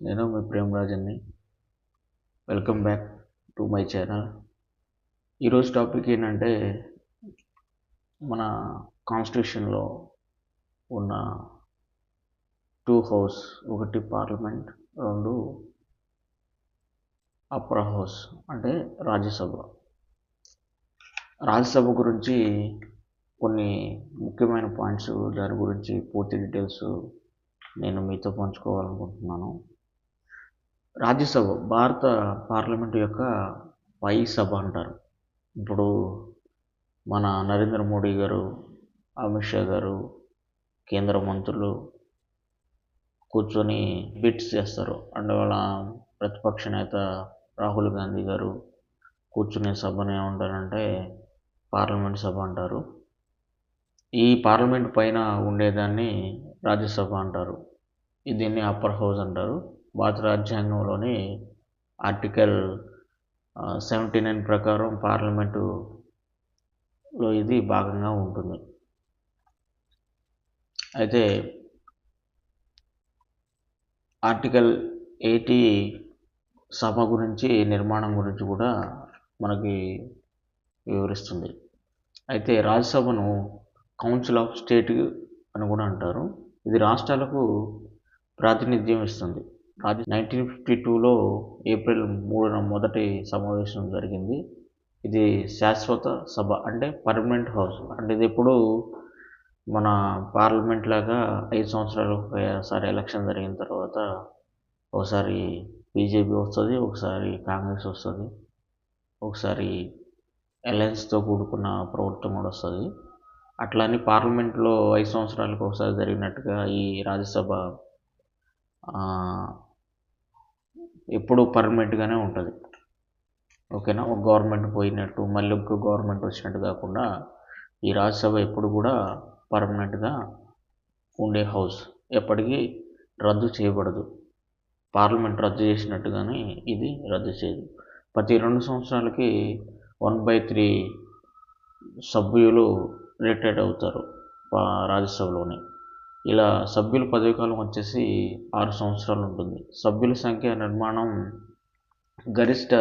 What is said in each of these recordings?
నేను మీ ప్రేమరాజన్ని. Welcome back to my channel. ఈరోజు టాపిక్ ఏంటంటే మన కాన్స్టిట్యూషన్లో ఉన్న టూ హౌస్, ఒకటి పార్లమెంట్, రెండు అప్పర్ హౌస్ అంటే రాజ్యసభ. రాజ్యసభ గురించి కొన్ని ముఖ్యమైన పాయింట్స్, దాని గురించి పూర్తి డీటెయిల్స్ నేను మీతో పంచుకోవాలనుకుంటున్నాను. రాజ్యసభ భారత పార్లమెంటు యొక్క పై సభ అంటారు. ఇప్పుడు మన నరేంద్ర మోడీ గారు, అమిత్ షా గారు, కేంద్ర మంత్రులు కూర్చొని బిట్స్ చేస్తారు. అండ్ వాళ్ళ ప్రతిపక్ష నేత రాహుల్ గాంధీ గారు కూర్చునే సభను ఏమంటారంటే పార్లమెంట్ సభ అంటారు. ఈ పార్లమెంట్ పైన ఉండేదాన్ని రాజ్యసభ అంటారు. దీన్ని అప్పర్ హౌస్ అంటారు. భారత రాజ్యాంగంలోని ఆర్టికల్ 79 ప్రకారం పార్లమెంటులో ఇది భాగంగా ఉంటుంది. అయితే ఆర్టికల్ 80 సభ గురించి, నిర్మాణం గురించి కూడా మనకి వివరిస్తుంది. అయితే రాజ్యసభను కౌన్సిల్ ఆఫ్ స్టేట్ అని కూడా అంటారు. ఇది రాష్ట్రాలకు ప్రాతినిధ్యం ఇస్తుంది. 1952లో ఏప్రిల్ 3న మొదటి సమావేశం జరిగింది. ఇది శాశ్వత సభ అంటే పర్మనెంట్ హౌస్. అంటే ఇది ఎప్పుడు మన పార్లమెంట్ లాగా 5 సంవత్సరాలకు ఒకసారి ఎలక్షన్ జరిగిన తర్వాత ఒకసారి బీజేపీ వస్తుంది, ఒకసారి కాంగ్రెస్ వస్తుంది, ఒకసారి అలయన్స్తో కూడుకున్న ప్రభుత్వం కూడా వస్తుంది. అట్లానే పార్లమెంట్లో 5 సంవత్సరాలకు ఒకసారి జరిగినట్టుగా ఈ రాజ్యసభ ఎప్పుడు పర్మనెంట్గానే ఉంటుంది. ఓకేనా. ఒక గవర్నమెంట్ పోయినట్టు మళ్ళీ ఇంకో గవర్నమెంట్ వచ్చినట్టు కాకుండా ఈ రాజ్యసభ ఎప్పుడు కూడా పర్మనెంట్గా ఉండే హౌస్, ఎప్పటికీ రద్దు చేయబడదు. పార్లమెంట్ రద్దు చేసినట్టుగానే ఇది రద్దు చేయదు. ప్రతి 2 సంవత్సరాలకి 1/3 సభ్యులు రిటైర్డ్ అవుతారు రాజ్యసభలోని. ఇలా సభ్యుల పదవీకాలం వచ్చేసి 6 సంవత్సరాలు ఉంటుంది. సభ్యుల సంఖ్య, నిర్మాణం, గరిష్ట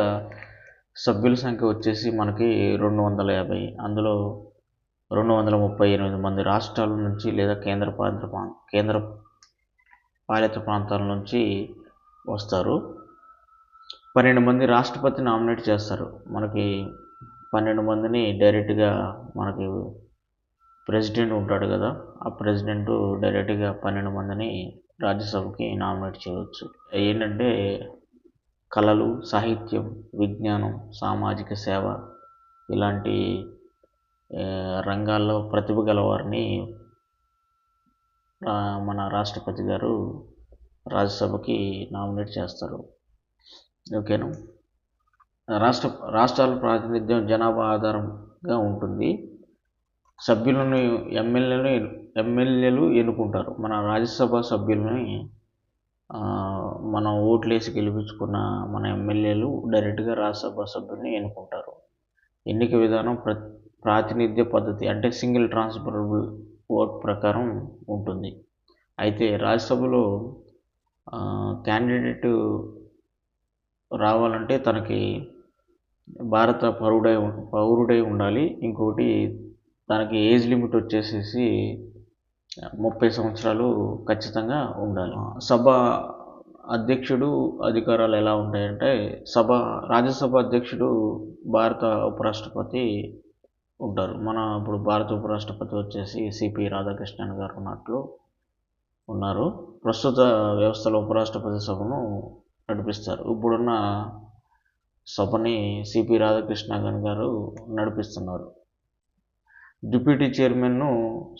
సభ్యుల సంఖ్య వచ్చేసి మనకి 250. అందులో 238 మంది రాష్ట్రాల నుంచి లేదా కేంద్ర పాలిత ప్రాంతాల నుంచి వస్తారు. 12 మంది రాష్ట్రపతి నామినేట్ చేస్తారు. మనకి 12 మందిని డైరెక్ట్గా, మనకి ప్రెసిడెంట్ ఉంటాడు కదా, ఆ ప్రెసిడెంట్ డైరెక్ట్గా 12 మందిని రాజ్యసభకి నామినేట్ చేయవచ్చు. ఏంటంటే కళలు, సాహిత్యం, విజ్ఞానం, సామాజిక సేవ ఇలాంటి రంగాల్లో ప్రతిభ గలవారిని మన రాష్ట్రపతి గారు రాజ్యసభకి నామినేట్ చేస్తారు. ఓకేనా. రాష్ట్రాల ప్రాతినిధ్యం జనాభా ఆధారంగా ఉంటుంది. సభ్యులను ఎమ్మెల్యేలు ఎన్నుకుంటారు. మన రాజ్యసభ సభ్యులని మనం ఓట్లేసి గెలిపించుకున్న మన ఎమ్మెల్యేలు డైరెక్ట్గా రాజ్యసభ సభ్యుల్ని ఎన్నుకుంటారు. ఎన్నిక విధానం ప్రాతినిధ్య పద్ధతి అంటే సింగిల్ ట్రాన్స్ఫరబుల్ ఓట్ ప్రకారం ఉంటుంది. అయితే రాజ్యసభలో క్యాండిడేట్ రావాలంటే తనకి భారత పౌరుడై ఉండాలి. ఇంకోటి, దానికి ఏజ్ లిమిట్ వచ్చేసేసి 30 సంవత్సరాలు ఖచ్చితంగా ఉండాలి. సభ అధ్యక్షుడు అధికారాలు ఎలా ఉంటాయంటే, రాజ్యసభ అధ్యక్షుడు భారత ఉపరాష్ట్రపతి ఉంటారు. ఇప్పుడు భారత ఉపరాష్ట్రపతి వచ్చేసి సిపి రాధాకృష్ణన్ గారు ఉన్నారు. ప్రస్తుత వ్యవస్థలో ఉపరాష్ట్రపతి సభను నడిపిస్తారు. ఇప్పుడున్న సభని సిపి రాధాకృష్ణన్ గారు నడిపిస్తున్నారు. డిప్యూటీ చైర్మన్ను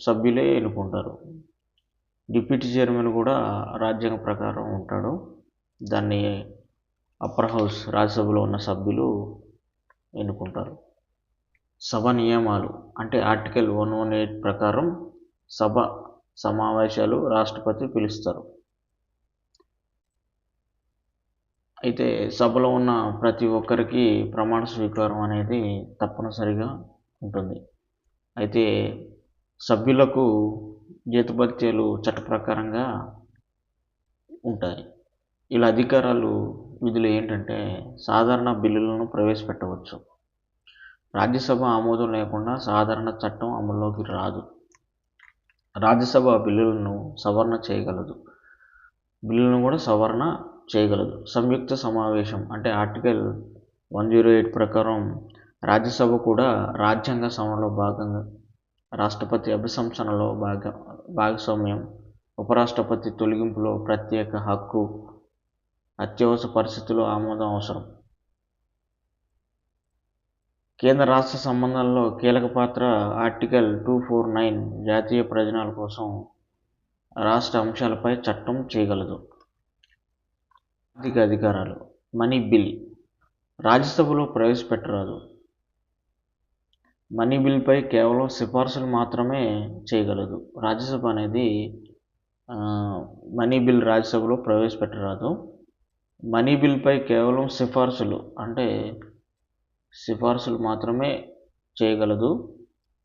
సభ్యులే ఎన్నుకుంటారు. డిప్యూటీ చైర్మన్ కూడా రాజ్యాంగ ప్రకారం ఉంటాడు. దాన్ని అప్పర్ హౌస్, రాజ్యసభలో ఉన్న సభ్యులు ఎన్నుకుంటారు. సభ నియమాలు అంటే ఆర్టికల్ 118 ప్రకారం సభ సమావేశాలు రాష్ట్రపతి పిలుస్తారు. అయితే సభలో ఉన్న ప్రతి ఒక్కరికి ప్రమాణ స్వీకారం అనేది తప్పనిసరిగా ఉంటుంది. అయితే సభ్యులకు జీతభత్యాలు చట్ట ప్రకారంగా ఉంటాయి. ఇలా అధికారాలు విధులు ఏంటంటే సాధారణ బిల్లులను ప్రవేశపెట్టవచ్చు. రాజ్యసభ ఆమోదం లేకుండా సాధారణ చట్టం అమల్లోకి రాదు. రాజ్యసభ బిల్లులను సవరణ చేయగలదు. సంయుక్త సమావేశం అంటే ఆర్టికల్ 108 ప్రకారం రాజ్యసభ కూడా రాజ్యాంగ సవరణలో భాగంగా రాష్ట్రపతి అభిశంసనలో భాగస్వామ్యం, ఉపరాష్ట్రపతి తొలగింపులో ప్రత్యేక హక్కు, అత్యవసర పరిస్థితుల్లో ఆమోదం అవసరం. కేంద్ర రాష్ట్ర సంబంధాల్లో కీలక పాత్ర ఆర్టికల్ 249 జాతీయ ప్రయోజనాల కోసం రాష్ట్ర అంశాలపై చట్టం చేయగలదు. ఆర్థిక అధికారాలు. మనీ బిల్ రాజ్యసభలో ప్రవేశపెట్టరాదు. మనీ బిల్పై కేవలం సిఫార్సులు మాత్రమే చేయగలదు. రాజ్యసభ అనేది మనీ బిల్ రాజ్యసభలో ప్రవేశపెట్టరాదు. మనీ బిల్పై కేవలం సిఫార్సులు మాత్రమే చేయగలదు.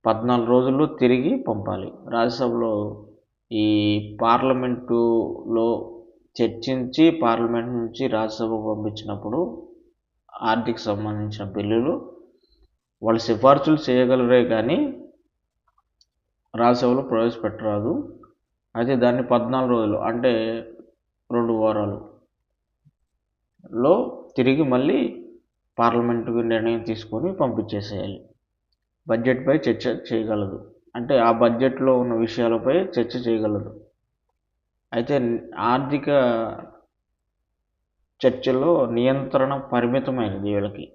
14 రోజుల్లో తిరిగి పంపాలి. రాజ్యసభలో ఈ పార్లమెంటులో చర్చించి పార్లమెంట్ నుంచి రాజ్యసభకు పంపించినప్పుడు ఆర్థిక సంబంధించిన బిల్లులు వాళ్ళు సిఫార్సులు చేయగలరే కానీ రాజ్యసభలో ప్రవేశపెట్టరాదు. అయితే దాన్ని 14 రోజులు అంటే 2 వారాలలో తిరిగి మళ్ళీ పార్లమెంటుకు నిర్ణయం తీసుకొని పంపించేసేయాలి. బడ్జెట్పై చర్చ చేయగలదు. అంటే ఆ బడ్జెట్లో ఉన్న విషయాలపై చర్చ చేయగలదు. అయితే ఆర్థిక చర్చల్లో నియంత్రణ పరిమితమైనది. వీళ్ళకి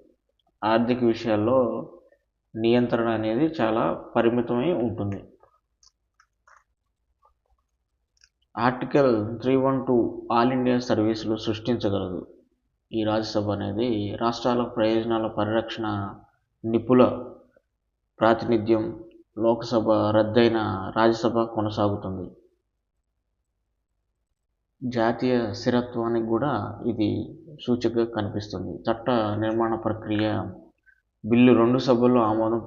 ఆర్థిక విషయాల్లో నియంత్రణ అనేది చాలా పరిమితమై ఉంటుంది. ఆర్టికల్ 312 ఆల్ ఇండియా సర్వీసులు సృష్టించగలదు. ఈ రాజ్యసభ అనేది రాష్ట్రాల ప్రయోజనాల పరిరక్షణ, నిపుణుల ప్రాతినిధ్యం. లోక్సభ రద్దయిన రాజ్యసభ కొనసాగుతుంది. జాతీయ స్థిరత్వానికి కూడా ఇది సూచికగా కనిపిస్తుంది. చట్ట నిర్మాణ ప్రక్రియ బిల్లు 2 సభల్లో ఆమోదం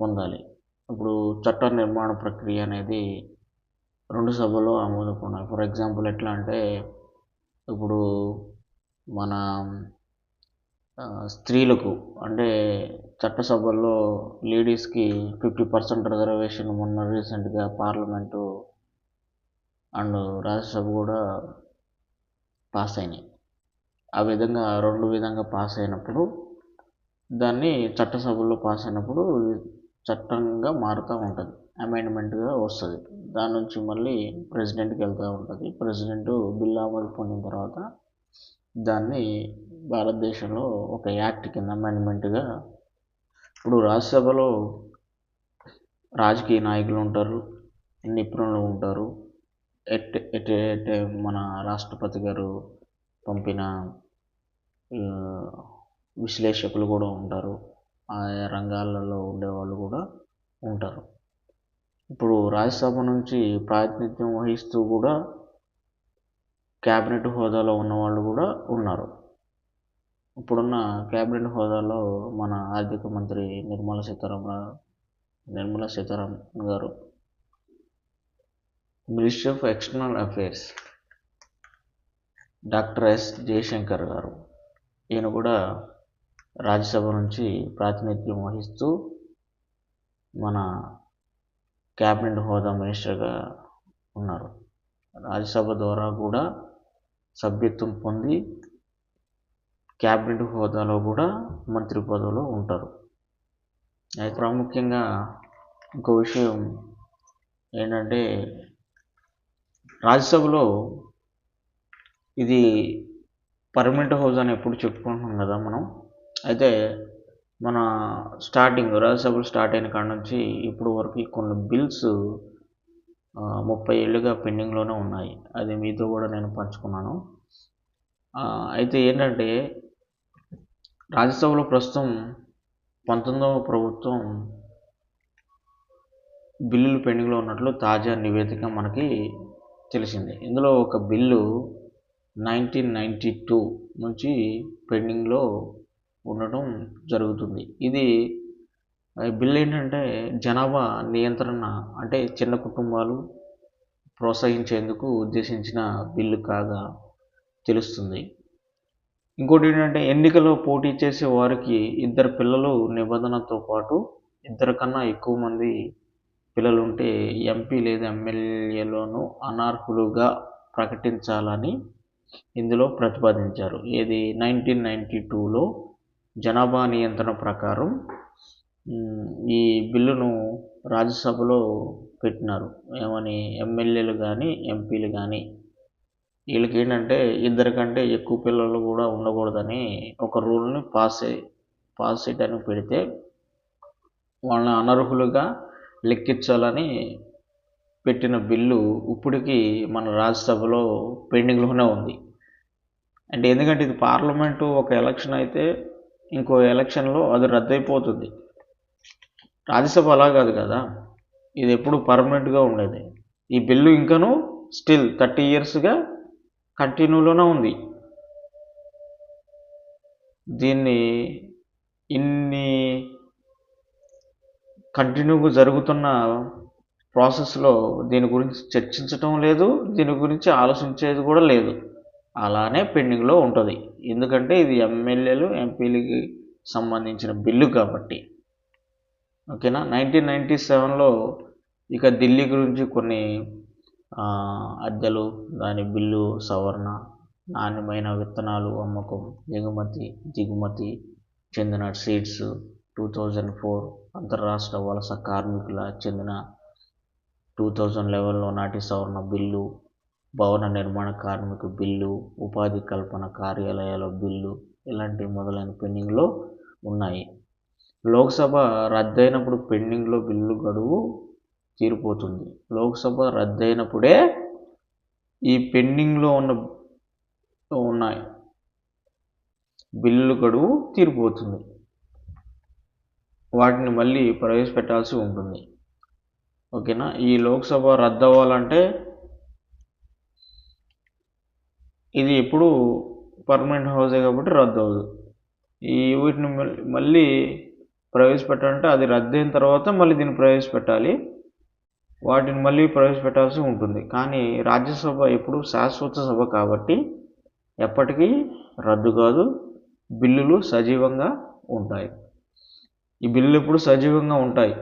పొందాలి. ఇప్పుడు చట్ట నిర్మాణ ప్రక్రియ అనేది 2 సభల్లో ఆమోదం పొందాలి. ఫర్ ఎగ్జాంపుల్ ఎట్లా అంటే ఇప్పుడు మన స్త్రీలకు అంటే చట్టసభల్లో లేడీస్కి 50% రిజర్వేషన్ మొన్న రీసెంట్గా పార్లమెంటు అండ్ రాజ్యసభ కూడా పాస్ అయినాయి. ఆ విధంగా 2 విధంగా పాస్ అయినప్పుడు దాన్ని చట్టసభల్లో పాస్ అయినప్పుడు చట్టంగా మారుతూ ఉంటుంది, అమెండ్మెంట్గా వస్తుంది. దాని నుంచి మళ్ళీ ప్రెసిడెంట్కి వెళ్తూ ఉంటుంది. ప్రెసిడెంట్ బిల్లు ఆమోదం పొందిన తర్వాత దాన్ని భారతదేశంలో ఒక యాక్ట్ కింద అమెండ్మెంట్గా. ఇప్పుడు రాజ్యసభలో రాజకీయ నాయకులు ఉంటారు, నిపుణులు ఉంటారు, మన రాష్ట్రపతి గారు పంపిన విశ్లేషకులు కూడా ఉంటారు, ఆయా రంగాలలో ఉండేవాళ్ళు కూడా ఉంటారు. ఇప్పుడు రాజ్యసభ నుంచి ప్రాతినిధ్యం వహిస్తూ కూడా క్యాబినెట్ హోదాలో ఉన్నవాళ్ళు కూడా ఉన్నారు. ఇప్పుడున్న క్యాబినెట్ హోదాలో మన ఆర్థిక మంత్రి నిర్మలా సీతారామన్ గారు, minister of external affairs doctor S Jaishankar గారు, ఈయన కూడా రాజ్యసభ నుంచి ప్రాతినిధ్యం వహిస్తూ మన క్యాబినెట్ హోదా మినిస్టర్గా ఉన్నారు. రాజ్యసభ ద్వారా కూడా సభ్యత్వం పొంది క్యాబినెట్ హోదాలో కూడా మంత్రి పదవిలో ఉంటారు. అయితే ప్రాముఖ్యంగా ఇంకో విషయం ఏంటంటే రాజ్యసభలో ఇది పర్మనెంట్ హౌస్ అని ఎప్పుడు చెప్పుకుంటున్నాం కదా మనం. అయితే మన రాజ్యసభలు స్టార్ట్ అయిన కాడ నుంచి ఇప్పుడు వరకు కొన్ని బిల్స్ 30 ఏళ్ళుగా పెండింగ్లోనే ఉన్నాయి. అది మీతో కూడా నేను పంచుకున్నాను. అయితే ఏంటంటే రాజ్యసభలో ప్రస్తుతం 19వ ప్రభుత్వం బిల్లులు పెండింగ్లో ఉన్నట్లు తాజా నివేదిక మనకి తెలిసింది. ఇందులో ఒక బిల్లు 1992 నుంచి పెండింగ్లో ఉండటం జరుగుతుంది. ఇది బిల్లు ఏంటంటే జనాభా నియంత్రణ అంటే చిన్న కుటుంబాలు ప్రోత్సహించేందుకు ఉద్దేశించిన బిల్లు కాగా తెలుస్తుంది. ఇంకోటి ఏంటంటే ఎన్నికల్లో పోటీ చేసే వారికి 2 పిల్లలు నిబంధనతో పాటు 2 కన్నా ఎక్కువ మంది పిల్లలుంటే ఎంపీ లేదా ఎమ్మెల్యేలను అనర్హులుగా ప్రకటించాలని ఇందులో ప్రతిపాదించారు. ఏది 1992లో జనాభా నియంత్రణ ప్రకారం ఈ బిల్లును రాజ్యసభలో పెట్టినారు. ఏమని ఎమ్మెల్యేలు కానీ ఎంపీలు కానీ వీళ్ళకి ఏంటంటే 2 కంటే ఎక్కువ పిల్లలు కూడా ఉండకూడదని ఒక రూల్ని పాస్ చేయడానికి పెడితే వాళ్ళని అనర్హులుగా లెక్కించాలని పెట్టిన బిల్లు ఇప్పటికీ మన రాజ్యసభలో పెండింగ్లోనే ఉంది. అంటే ఎందుకంటే ఇది పార్లమెంటు ఒక ఎలక్షన్ అయితే ఇంకో ఎలక్షన్లో అది రద్దయిపోతుంది. రాజ్యసభ అలా కాదు కదా, ఇది ఎప్పుడు పర్మనెంట్గా ఉండేది. ఈ బిల్లు ఇంకనూ స్టిల్ 30 ఇయర్స్గా కంటిన్యూలోనే ఉంది. దీన్ని ఇన్ని కంటిన్యూగా జరుగుతున్న ప్రాసెస్లో దీని గురించి చర్చించటం లేదు, దీని గురించి ఆలోచించేది కూడా లేదు. అలానే పెండింగ్లో ఉంటుంది. ఎందుకంటే ఇది ఎమ్మెల్యేలు ఎంపీలకి సంబంధించిన బిల్లు కాబట్టి. ఓకేనా. 1997లో ఇక ఢిల్లీ గురించి కొన్ని అద్దెలు, దాని బిల్లు సవరణ, నాణ్యమైన విత్తనాలు అమ్మకం, ఎగుమతి దిగుమతి చెందిన సీడ్స్, 2004 అంతర్రాష్ట్ర వలస కార్మికుల చెందిన 2011లో నాటి సవరణ బిల్లు, భవన నిర్మాణ కార్మిక బిల్లు, ఉపాధి కల్పన కార్యాలయాల బిల్లు ఇలాంటి మొదలైన పెండింగ్లో ఉన్నాయి. లోక్సభ రద్దయినప్పుడు పెండింగ్లో బిల్లు గడువు తీరిపోతుంది. లోక్సభ రద్దయినప్పుడే ఈ పెండింగ్లో ఉన్న బిల్లు గడువు తీరిపోతుంది. వాటిని మళ్ళీ ప్రవేశపెట్టాల్సి ఉంటుంది. ఓకేనా. ఈ లోక్సభ రద్దు అవ్వాలంటే ఇది ఎప్పుడు పర్మనెంట్ హౌసే కాబట్టి రద్దు అవ్వదు. వీటిని మళ్ళీ ప్రవేశపెట్టాలంటే అది రద్దయిన తర్వాత మళ్ళీ దీన్ని ప్రవేశపెట్టాలి. వాటిని మళ్ళీ ప్రవేశపెట్టాల్సి ఉంటుంది. కానీ రాజ్యసభ ఎప్పుడు శాశ్వత సభ కాబట్టి ఎప్పటికీ రద్దు కాదు, బిల్లులు సజీవంగా ఉంటాయి. ఈ బిల్లులు ఎప్పుడు సజీవంగా ఉంటాయి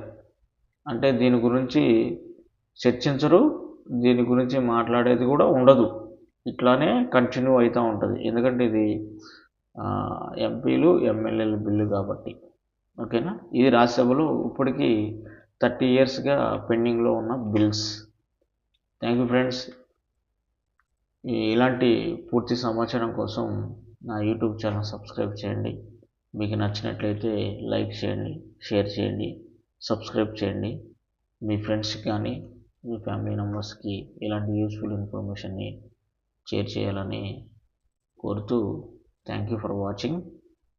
అంటే దీని గురించి చర్చించరు, దీని గురించి మాట్లాడేది కూడా ఉండదు. ఇట్లానే కంటిన్యూ అవుతూ ఉంటుంది. ఎందుకంటే ఇది ఎంపీలు ఎమ్మెల్యేల బిల్లు కాబట్టి. ఓకేనా. ఇది రాజ్యసభలో ఇప్పటికీ 30 ఇయర్స్గా పెండింగ్లో ఉన్న బిల్స్. Thank you friends. ఇలాంటి పూర్తి సమాచారం కోసం నా యూట్యూబ్ ఛానల్ సబ్స్క్రైబ్ చేయండి. మీకు నచ్చినట్లయితే లైక్ చేయండి, షేర్ చేయండి, సబ్స్క్రైబ్ చేయండి. మీ ఫ్రెండ్స్కి కానీ మీ ఫ్యామిలీ మెంబర్స్కి ఇలాంటి యూస్ఫుల్ ఇన్ఫర్మేషన్ని షేర్ చేయాలని కోరుతూ థ్యాంక్ యూ ఫర్ వాచింగ్.